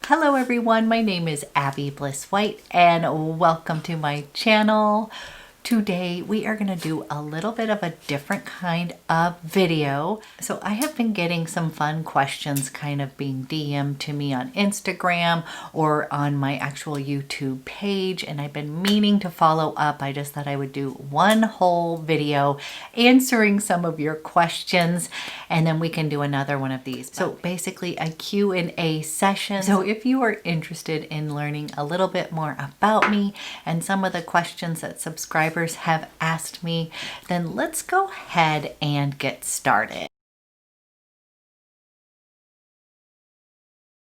Hello everyone, my name is Abby Bliss White and welcome to my channel. Today we are going to do a little bit of a different kind of video. So I have been getting some fun questions kind of being DM'd to me on Instagram or on my actual YouTube page, and I've been meaning to follow up. I just thought I would do one whole video answering some of your questions, and then we can do another one of these. So basically a Q&A session. So if you are interested in learning a little bit more about me and some of the questions that subscribers have asked me, then let's go ahead and get started.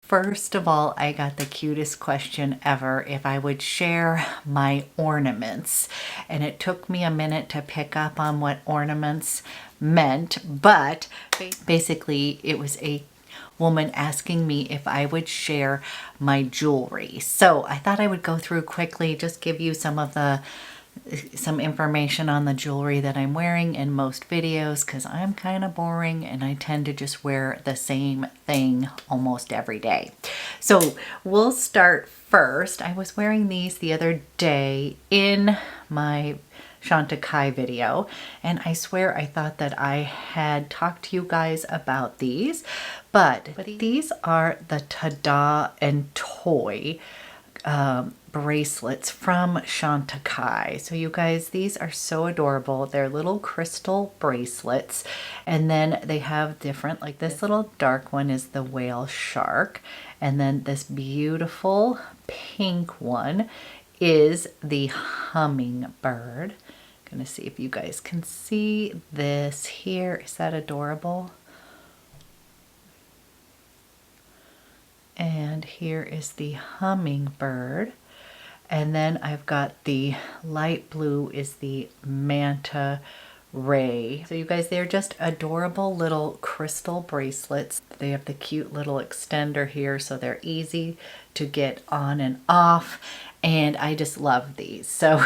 First of all, I got the cutest question ever if I would share my ornaments. And it took me a minute to pick up on what ornaments meant, but basically it was a woman asking me if I would share my jewelry. So I thought I would go through quickly, just give you some information on the jewelry that I'm wearing in most videos, because I'm kind of boring and I tend to just wear the same thing almost every day. So we'll start first. I was wearing these the other day in my Chantecaille video, and I swear I thought that I had talked to you guys about these, but these are the Tada and Toy bracelets from Chantecaille. So you guys, these are so adorable. They're little crystal bracelets, and then they have different, like this little dark one is the whale shark, and then this beautiful pink one is the hummingbird. I'm gonna see if you guys can see this here. Is that adorable? And here is the hummingbird. And then I've got the light blue is the manta ray. So you guys, they're just adorable little crystal bracelets. They have the cute little extender here, so they're easy to get on and off. And I just love these. So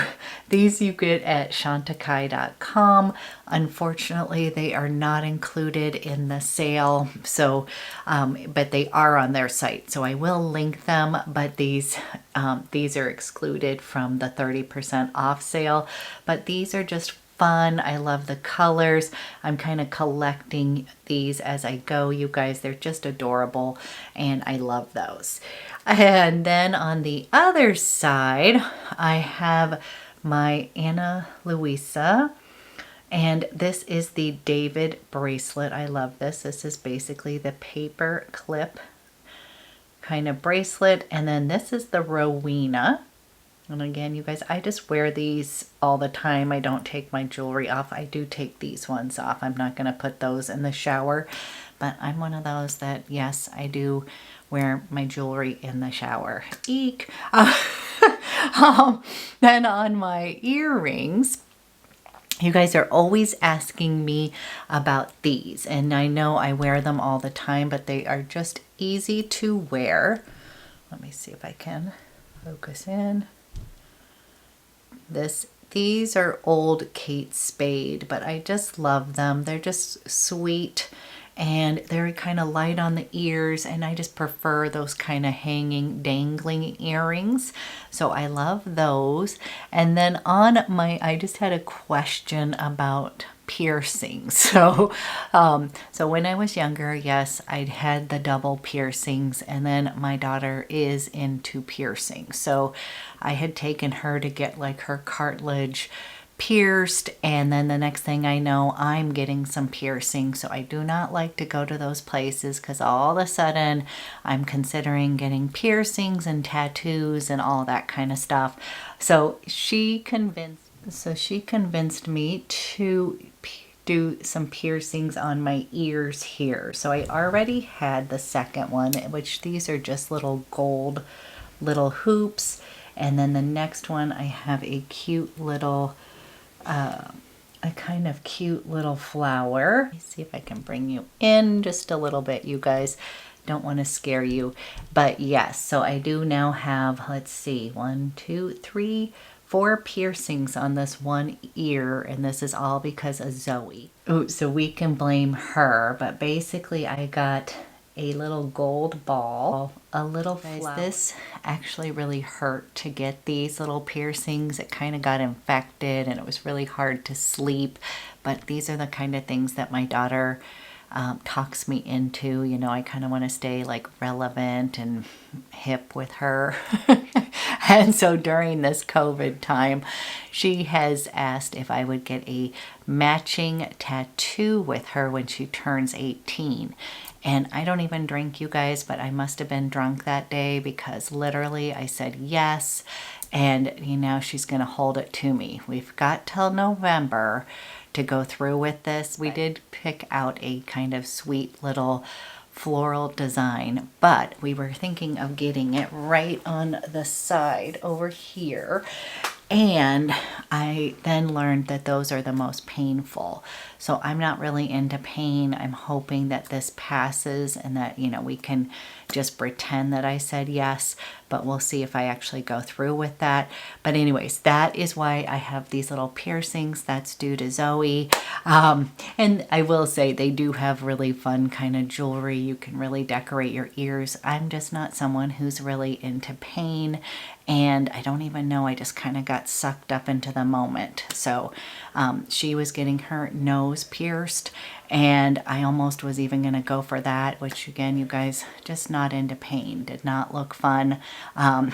these you get at chantecaille.com. Unfortunately, they are not included in the sale. So, but they are on their site. So I will link them, but these are excluded from the 30% off sale. But these are just fun. I love the colors. I'm kind of collecting these as I go, you guys. They're just adorable and I love those. And then on the other side, I have my Ana Luisa, and this is the David bracelet. I love this. This is basically the paper clip kind of bracelet. And then this is the Rowena. And again, you guys, I just wear these all the time. I don't take my jewelry off. I do take these ones off. I'm not going to put those in the shower, but I'm one of those that, yes, I do wear my jewelry in the shower. Eek. Then on my earrings, you guys are always asking me about these, and I know I wear them all the time, but they are just easy to wear. Let me see if I can focus in. These are old Kate Spade, but I just love them. They're just sweet and they're kind of light on the ears, and I just prefer those kind of hanging, dangling earrings. So I love those. And then on my, I just had a question about piercings. So when I was younger, yes, I'd had the double piercings, and then my daughter is into piercing. So I had taken her to get like her cartilage pierced, and then the next thing I know, I'm getting some piercing. So I do not like to go to those places, because all of a sudden I'm considering getting piercings and tattoos and all that kind of stuff. So she convinced me to do some piercings on my ears here. So I already had the second one, which these are just little gold little hoops. And then the next one, I have a cute little a kind of cute little flower. Let me see if I can bring you in just a little bit, you guys. Don't want to scare you, but yes, so I do now have, let's see, 1, 2, 3, 4 piercings on this one ear, and this is all because of Zoe. Ooh, so we can blame her, but basically I got a little gold ball, a little flower. This actually really hurt to get these little piercings. It kind of got infected and it was really hard to sleep. But these are the kind of things that my daughter talks me into. You know, I kind of want to stay like relevant and hip with her. And so during this COVID time, she has asked if I would get a matching tattoo with her when she turns 18. And I don't even drink, you guys, but I must have been drunk that day because literally I said yes. And you know, she's going to hold it to me. We've got till November to go through with this. We did pick out a kind of sweet little floral design, but we were thinking of getting it right on the side over here. And I then learned that those are the most painful. So I'm not really into pain. I'm hoping that this passes and that, you know, we can just pretend that I said yes, but we'll see if I actually go through with that. But anyways, that is why I have these little piercings. That's due to Zoe. And I will say they do have really fun kind of jewelry. You can really decorate your ears. I'm just not someone who's really into pain. And I don't even know, I just kind of got sucked up into the moment. So she was getting her nose pierced and I almost was even going to go for that, which again, you guys, just not into pain, did not look fun.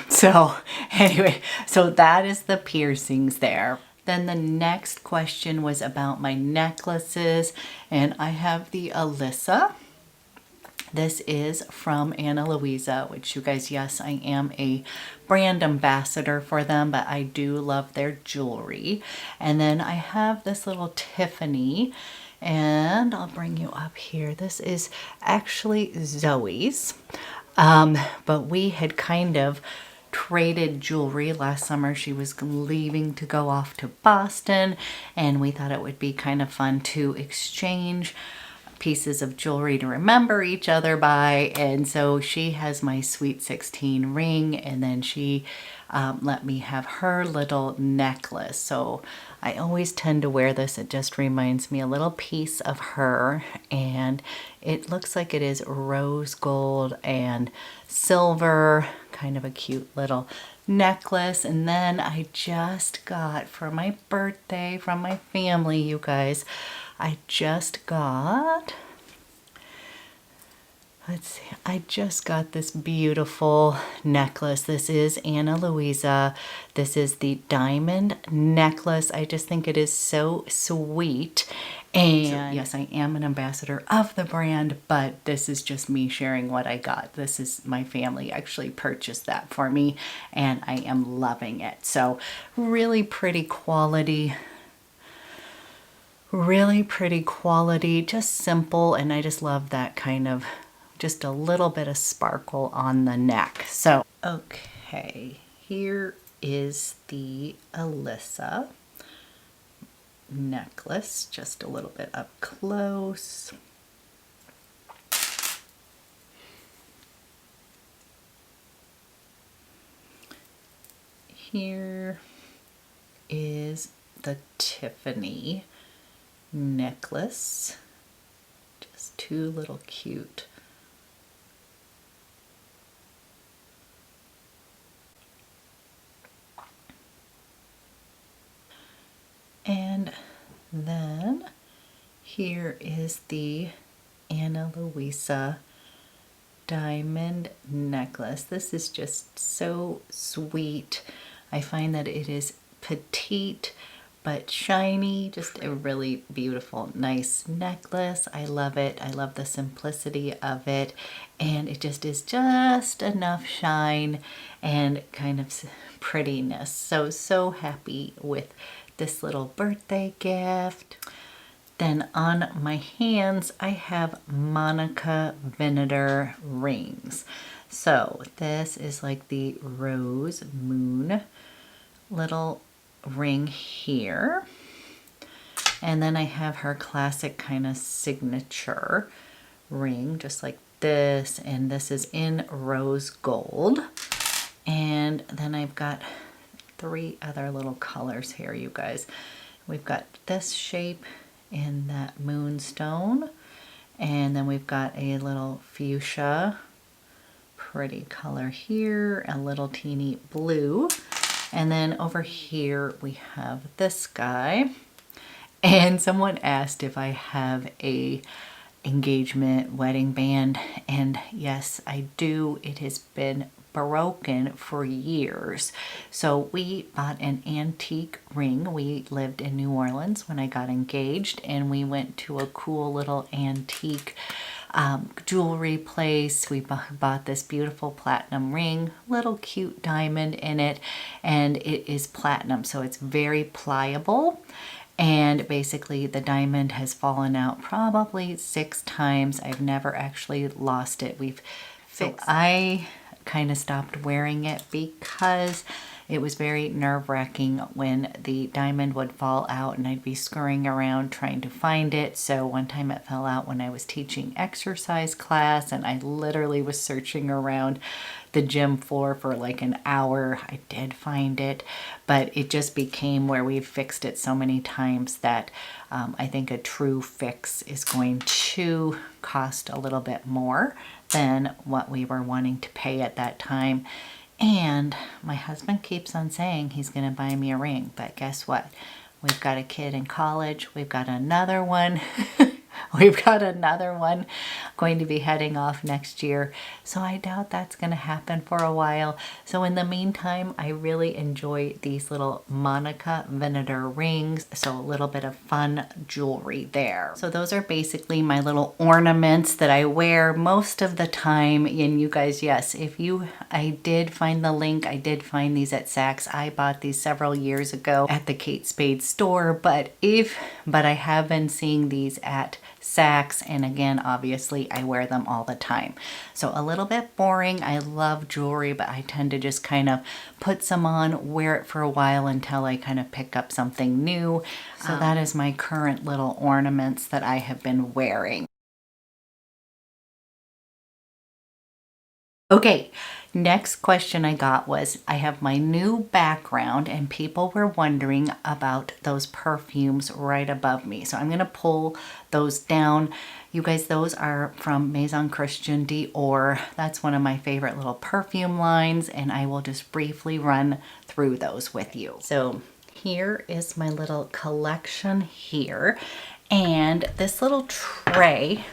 So anyway, so that is the piercings there. Then the next question was about my necklaces, and I have the Alyssa. This is from Ana Luisa, which you guys, yes, I am a brand ambassador for them, but I do love their jewelry. And then I have this little Tiffany, and I'll bring you up here. This is actually Zoe's, but we had kind of traded jewelry last summer. She was leaving to go off to Boston, and we thought it would be kind of fun to exchange pieces of jewelry to remember each other by. And so she has my Sweet 16 ring, and then she let me have her little necklace. So I always tend to wear this. It just reminds me a little piece of her, and it looks like it is rose gold and silver, kind of a cute little necklace. And then I just got for my birthday from my family, you guys, I just got, let's see, I just got this beautiful necklace. This is Ana Luisa. This is the diamond necklace. I just think it is so sweet. And so, yes, I am an ambassador of the brand, but this is just me sharing what I got. This is my family actually purchased that for me, and I am loving it. So really pretty quality. Really pretty quality, just simple, and I just love that kind of, just a little bit of sparkle on the neck. So, okay, here is the Alyssa necklace, just a little bit up close. Here is the Tiffany necklace, just too little cute. And then here is the Ana Luisa diamond necklace. This is just so sweet. I find that it is petite but shiny, just a really beautiful, nice necklace. I love it. I love the simplicity of it, and it just is just enough shine and kind of prettiness. So happy with this little birthday gift. Then on my hands, I have Monica Vinader rings. So this is like the rose moon little ring here, and then I have her classic kind of signature ring just like this, and this is in rose gold. And then I've got 3 other little colors here, you guys. We've got this shape in that moonstone, And then we've got a little fuchsia, pretty color here, a little teeny blue. And then over here we have this guy. And someone asked if I have a engagement wedding band, and yes, I do. It has been broken for years. So we bought an antique ring. We lived in New Orleans when I got engaged, and we went to a cool little antique jewelry place. We bought this beautiful platinum ring, little cute diamond in it, and it is platinum, so it's very pliable. And basically the diamond has fallen out probably 6 times. I've never actually lost it. So I kind of stopped wearing it because it was very nerve-wracking when the diamond would fall out and I'd be scurrying around trying to find it. So one time it fell out when I was teaching exercise class, and I literally was searching around the gym floor for like an hour. I did find it, but it just became where we've fixed it so many times that I think a true fix is going to cost a little bit more than what we were wanting to pay at that time. And my husband keeps on saying he's going to buy me a ring, but guess what? We've got a kid in college. We've got another one. We've got another one going to be heading off next year. So I doubt that's going to happen for a while. So in the meantime, I really enjoy these little Monica Vinader rings. So a little bit of fun jewelry there. So those are basically my little ornaments that I wear most of the time. And you guys, yes, I did find the link. I did find these at Saks. I bought these several years ago at the Kate Spade store, but I have been seeing these at Saks, and again, obviously I wear them all the time. So a little bit boring. I love jewelry, but I tend to just kind of put some on, wear it for a while until I kind of pick up something new. So that is my current little ornaments that I have been wearing. Okay, next question I got was, I have my new background and people were wondering about those perfumes right above me. So I'm going to pull those down. You guys, those are from Maison Christian Dior. That's one of my favorite little perfume lines, and I will just briefly run through those with you. So here is my little collection here. And this little tray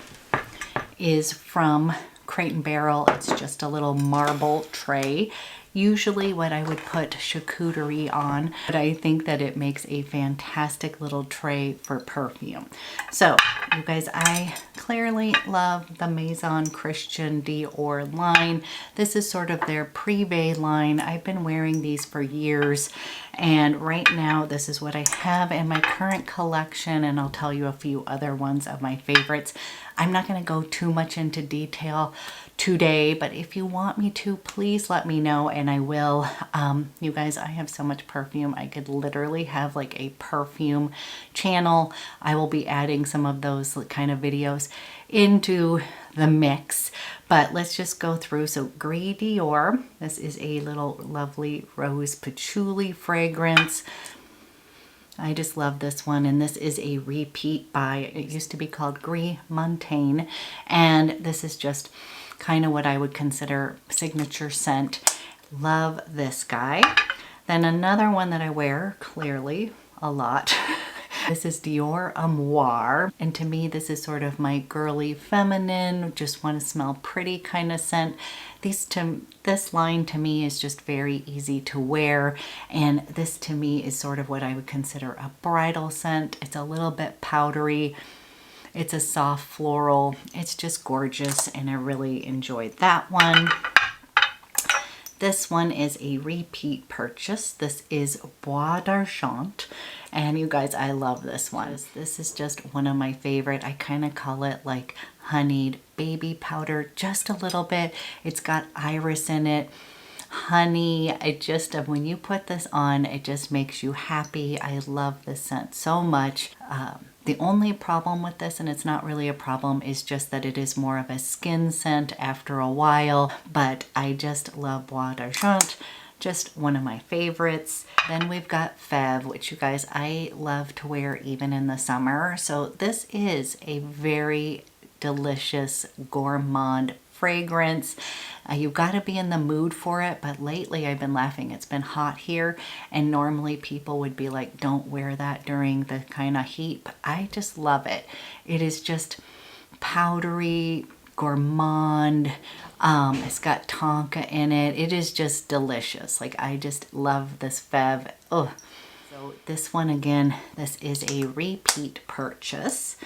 is from Crate & Barrel. It's just a little marble tray. Usually what I would put charcuterie on, but I think that it makes a fantastic little tray for perfume. So you guys, I clearly love the Maison Christian Dior line. This is sort of their Privé line. I've been wearing these for years, and right now this is what I have in my current collection, and I'll tell you a few other ones of my favorites. I'm not going to go too much into detail today, but if you want me to, please let me know and I will. You guys, I have so much perfume. I could literally have like a perfume channel. I will be adding some of those kind of videos into the mix, but let's just go through. So Gris Dior, this is a little lovely rose patchouli fragrance. I just love this one, and this is a repeat buy. It used to be called Gris Montaigne, and this is just kind of what I would consider signature scent. Love this guy. Then another one that I wear clearly a lot. This is Dioramour, and to me this is sort of my girly feminine, just want to smell pretty kind of scent. This line to me is just very easy to wear, and this to me is sort of what I would consider a bridal scent. It's a little bit powdery. It's a soft floral. It's just gorgeous, and I really enjoyed that one. This one is a repeat purchase. This is Bois D'Argent. And you guys, I love this one. This is just one of my favorite. I kind of call it like honeyed baby powder, just a little bit. It's got iris in it, honey. When you put this on, it just makes you happy. I love this scent so much. The only problem with this, and it's not really a problem, is just that it is more of a skin scent after a while, but I just love Bois D'Argent. Just one of my favorites. Then we've got Feve, which you guys, I love to wear even in the summer. So this is a very delicious gourmand fragrance. You've got to be in the mood for it, but lately I've been laughing. It's been hot here, and normally people would be like, don't wear that during the kind of heat, but I just love it. It is just powdery, gourmand. It's got tonka in it. It is just delicious. Like, I just love this Feve. Oh, so this one again, this is a repeat purchase.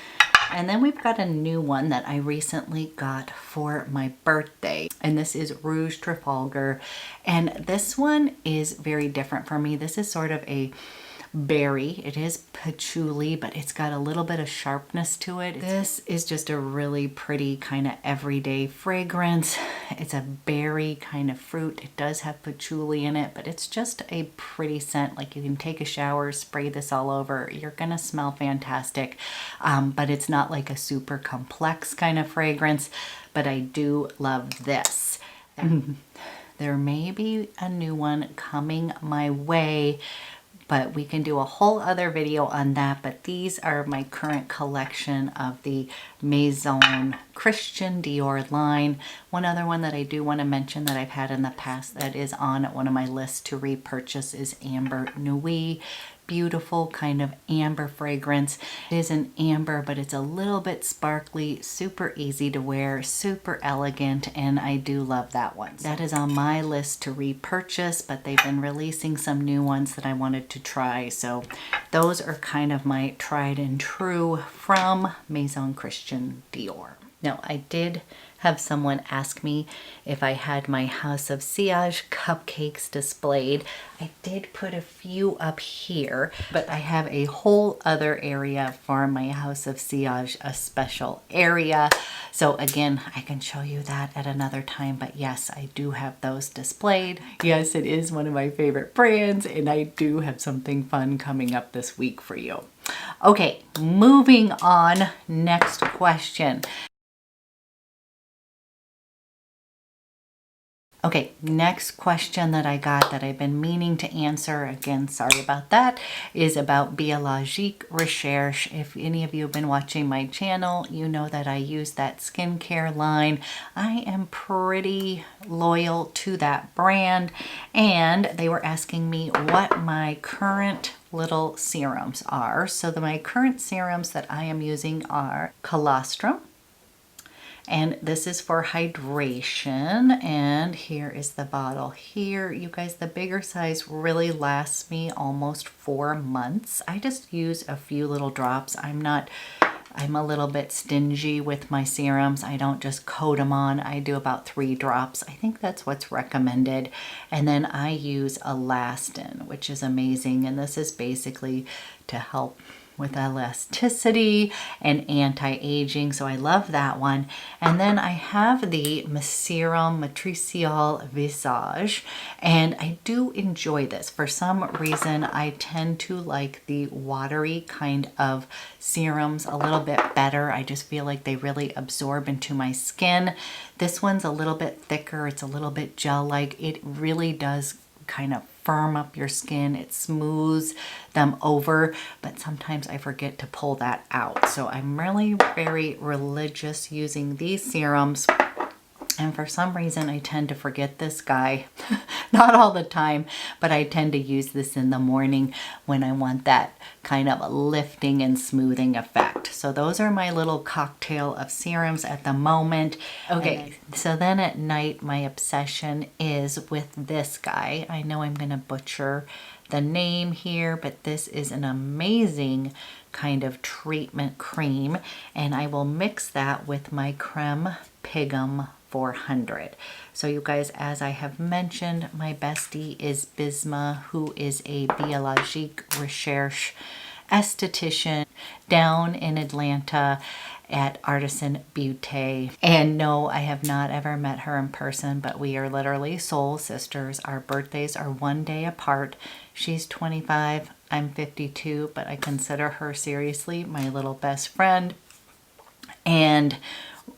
And then we've got a new one that I recently got for my birthday, and this is Rouge Tralfagar. And this one is very different for me. This is sort of a berry. It is patchouli, but it's got a little bit of sharpness to it. This is just a really pretty kind of everyday fragrance. It's a berry kind of fruit. It does have patchouli in it, but it's just a pretty scent. Like, you can take a shower, spray this all over. You're gonna smell fantastic, but it's not like a super complex kind of fragrance, but I do love this. There may be a new one coming my way, but we can do a whole other video on that. But these are my current collection of the Maison Christian Dior line. One other one that I do want to mention that I've had in the past that is on one of my lists to repurchase is Ambre Nuit. Beautiful kind of amber fragrance. It is an amber, but it's a little bit sparkly, super easy to wear, super elegant, and I do love that one. That is on my list to repurchase, but they've been releasing some new ones that I wanted to try. So those are kind of my tried and true from Maison Christian Dior. Now, I did have someone ask me if I had my House of Sillage cupcakes displayed. I did put a few up here, but I have a whole other area for my House of Sillage, a special area. So again, I can show you that at another time, but yes, I do have those displayed. Yes, it is one of my favorite brands, and I do have something fun coming up this week for you. Okay, moving on. Next question. Okay, next question that I got that I've been meaning to answer, again, sorry about that, is about Biologique Recherche. If any of you have been watching my channel, you know that I use that skincare line. I am pretty loyal to that brand, and they were asking me what my current little serums are. So my current serums that I am using are Colostrum, and this is for hydration, and here is the bottle here. You guys, the bigger size really lasts me almost 4 months. I just use a few little drops. I'm a little bit stingy with my serums. I don't just coat them on. I do about 3 drops. I think that's what's recommended. And then I use Elastin, which is amazing, and this is basically to help with elasticity and anti-aging, so I love that one. And then I have the Serum Matriciel Visage, and I do enjoy this. For some reason, I tend to like the watery kind of serums a little bit better. I just feel like they really absorb into my skin. This one's a little bit thicker. It's a little bit gel-like. It really does kind of firm up your skin. It smooths them over, but sometimes I forget to pull that out. So I'm really very religious using these serums. And for some reason, I tend to forget this guy. Not all the time, but I tend to use this in the morning when I want that kind of lifting and smoothing effect. So those are my little cocktail of serums at the moment. Okay, so then at night, my obsession is with this guy. I know I'm going to butcher the name here, but this is an amazing kind of treatment cream, and I will mix that with my Creme Pigum 400. So you guys, as I have mentioned, my bestie is Bisma, who is a Biologique Recherche esthetician down in Atlanta at Artisan Beaute. And no, I have not ever met her in person, but we are literally soul sisters. Our birthdays are 1 day apart. She's 25, I'm 52, but I consider her seriously my little best friend. And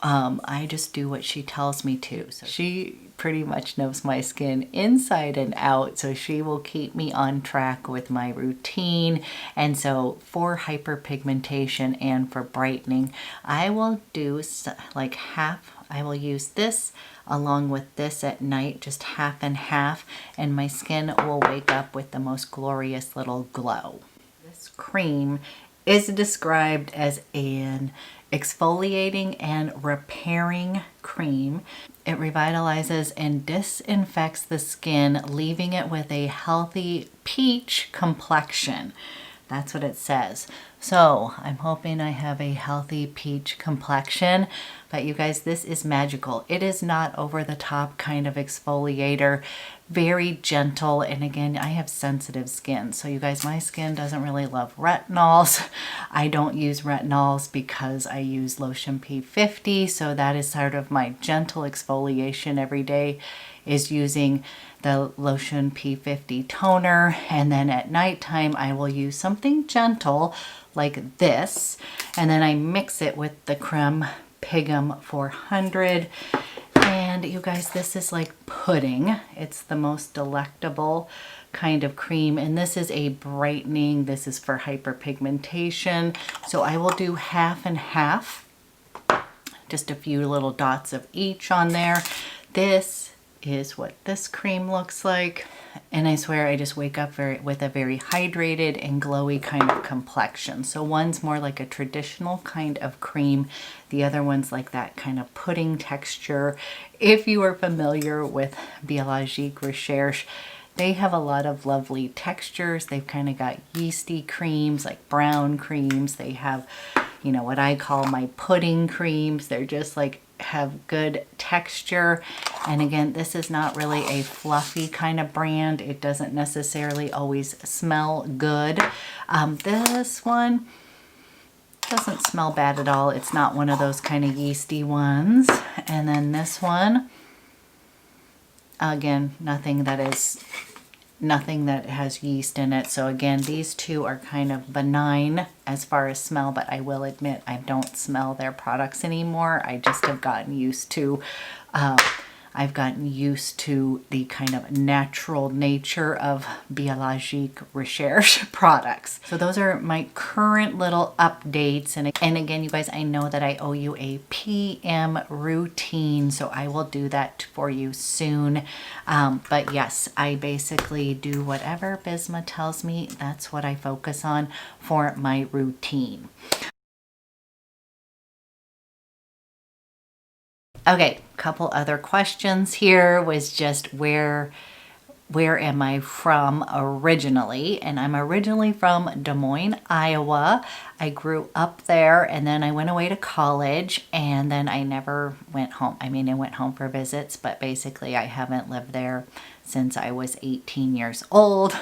I just do what she tells me to. So she pretty much knows my skin inside and out, so she will keep me on track with my routine. And so for hyperpigmentation and for brightening, I will do like half. I will use this along with this at night, just half and half, and my skin will wake up with the most glorious little glow. This cream is described as an exfoliating and repairing cream. It revitalizes and disinfects the skin, leaving it with a healthy peach complexion. That's what it says. So I'm hoping I have a healthy peach complexion, but you guys, this is magical. It is not over the top kind of exfoliator, very gentle. And again, I have sensitive skin. So you guys, my skin doesn't really love retinols. I don't use retinols because I use lotion P50. So that is sort of my gentle exfoliation every day, is using the lotion P50 toner. And then at nighttime, I will use something gentle like this. And then I mix it with the Creme Pigum 400. And you guys, this is like pudding. It's the most delectable kind of cream. And this is a brightening. This is for hyperpigmentation. So I will do half and half. Just a few little dots of each on there. This is what this cream looks like. And I swear I just wake up with a very hydrated and glowy kind of complexion. So one's more like a traditional kind of cream. The other one's like that kind of pudding texture. If you are familiar with Biologique Recherche, they have a lot of lovely textures. They've kind of got yeasty creams, like brown creams. They have, you know, what I call my pudding creams. They're just like have good texture. And again, this is not really a fluffy kind of brand. It doesn't necessarily always smell good. This one doesn't smell bad at all. It's not one of those kind of yeasty ones. And then this one, again, nothing that has yeast in it. So again, these two are kind of benign as far as smell, but I will admit I don't smell their products anymore. I just have gotten used to the kind of natural nature of Biologique Recherche products. So those are my current little updates. And again, you guys, I know that I owe you a PM routine, so I will do that for you soon. But yes, I basically do whatever Bisma tells me. That's what I focus on for my routine. Okay, couple other questions here was just where am I from originally? And I'm originally from Des Moines, Iowa. I grew up there and then I went away to college and then I never went home. I mean, I went home for visits, but basically I haven't lived there since I was 18 years old.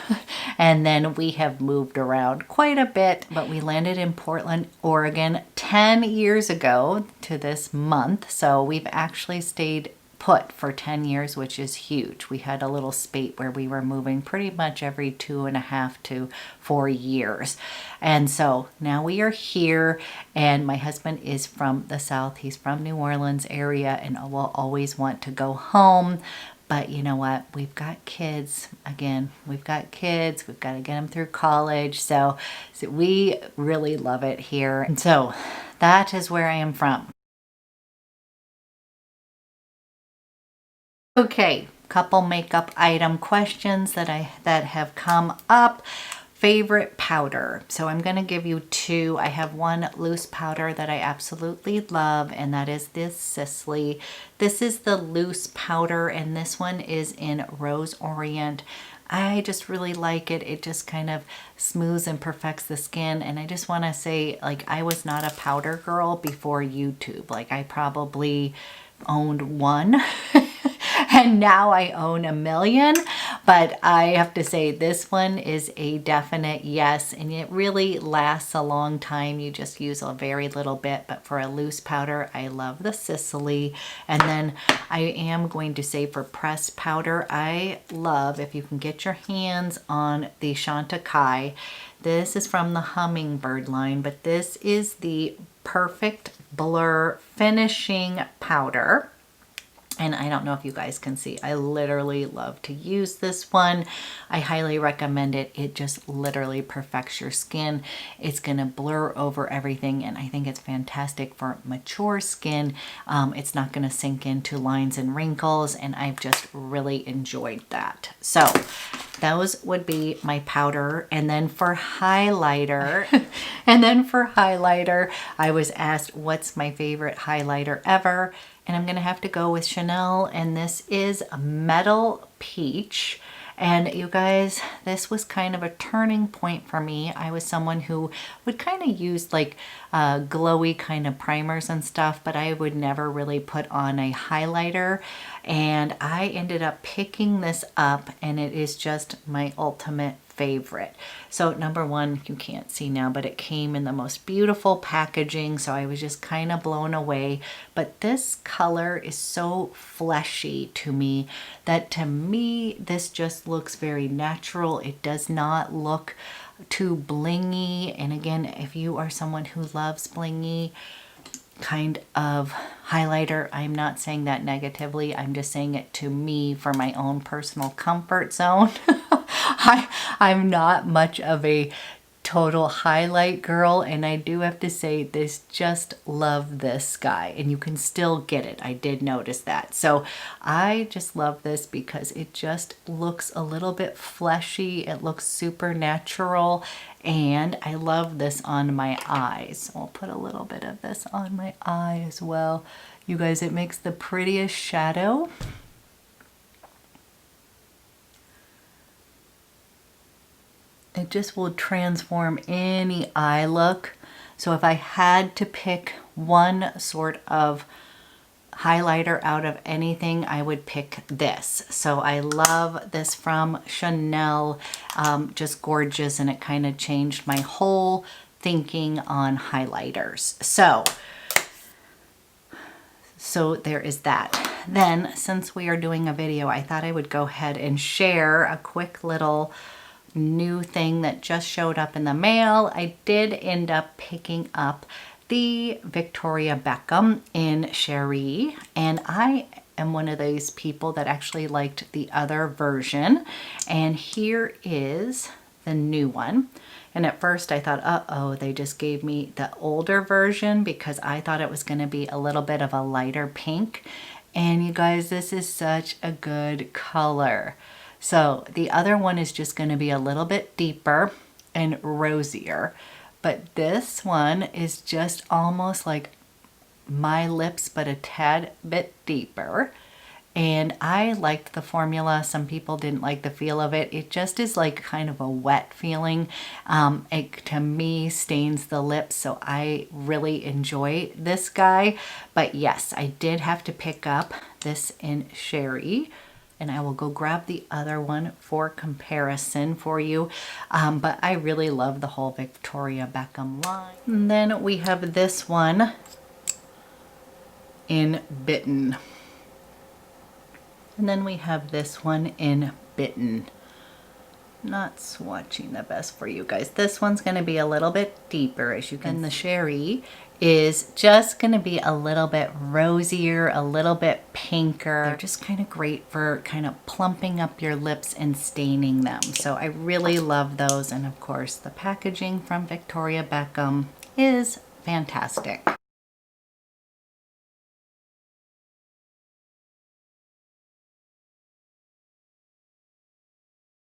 And then we have moved around quite a bit, but we landed in Portland, Oregon 10 years ago to this month. So we've actually stayed put for 10 years, which is huge. We had a little spate where we were moving pretty much every 2.5 to 4 years. And so now we are here, and my husband is from the South. He's from New Orleans area and will always want to go home. But you know what? We've got kids. Again, we've got kids. We've got to get them through college. So we really love it here. And so that is where I am from. Okay, couple makeup item questions that have come up. Favorite powder. So I'm going to give you two. I have one loose powder that I absolutely love, and that is this SISLEY. This is the loose powder, and this one is in Rose Orient. I just really like it. It just kind of smooths and perfects the skin. And I just want to say, like, I was not a powder girl before YouTube. Like, I probably owned one. and now I own a million. But I have to say this one is a definite yes, and it really lasts a long time. You just use a very little bit, but for a loose powder, I love the SISLEY. And then I am going to say for pressed powder, I love, if you can get your hands on the Chantecaille. This is from the Hummingbird line, but this is the Perfect Blur Finishing Powder. And I don't know if you guys can see, I literally love to use this one. I highly recommend it. It just literally perfects your skin. It's gonna blur over everything, and I think it's fantastic for mature skin. It's not gonna sink into lines and wrinkles, and I've just really enjoyed that. So those would be my powder. And then for highlighter, I was asked what's my favorite highlighter ever. And I'm gonna have to go with Chanel, and this is Metal Peach. And you guys, this was kind of a turning point for me. I was someone who would kind of use like glowy kind of primers and stuff, but I would never really put on a highlighter. And I ended up picking this up, and it is just my ultimate favorite. So number one, you can't see now, but it came in the most beautiful packaging, so I was just kind of blown away. But this color is so fleshy to me that, to me, this just looks very natural. It does not look too blingy. And again, if you are someone who loves blingy kind of highlighter, I'm not saying that negatively, I'm just saying it to me for my own personal comfort zone. I'm not much of a total highlight girl, and I do have to say this, just love this guy, and you can still get it. I did notice that. So I just love this because it just looks a little bit fleshy. It looks super natural, and I love this on my eyes. I'll put a little bit of this on my eye as well. You guys, it makes the prettiest shadow. It just will transform any eye look. So if I had to pick one sort of highlighter out of anything, I would pick this. So I love this from Chanel, just gorgeous, and it kind of changed my whole thinking on highlighters. So there is that. Then, since we are doing a video, I thought I would go ahead and share a quick little new thing that just showed up in the mail. I did end up picking up the Victoria Beckham in Cherie, and I am one of those people that actually liked the other version, and here is the new one. And at first I thought, uh-oh, they just gave me the older version, because I thought it was going to be a little bit of a lighter pink. And you guys, this is such a good color. So the other one is just going to be a little bit deeper and rosier, but this one is just almost like my lips, but a tad bit deeper. And I liked the formula. Some people didn't like the feel of it. It just is like kind of a wet feeling. It, to me, stains the lips, so I really enjoy this guy. But yes, I did have to pick up this in Cherie, and I will go grab the other one for comparison for you. But I really love the whole Victoria Beckham line. And then we have this one in Bitten. And then we have this one in Bitten. Not swatching the best for you guys. This one's going to be a little bit deeper, as you can. And the Cherie is just going to be a little bit rosier, a little bit pinker. They're just kind of great for kind of plumping up your lips and staining them. So I really love those. And of course, the packaging from Victoria Beckham is fantastic.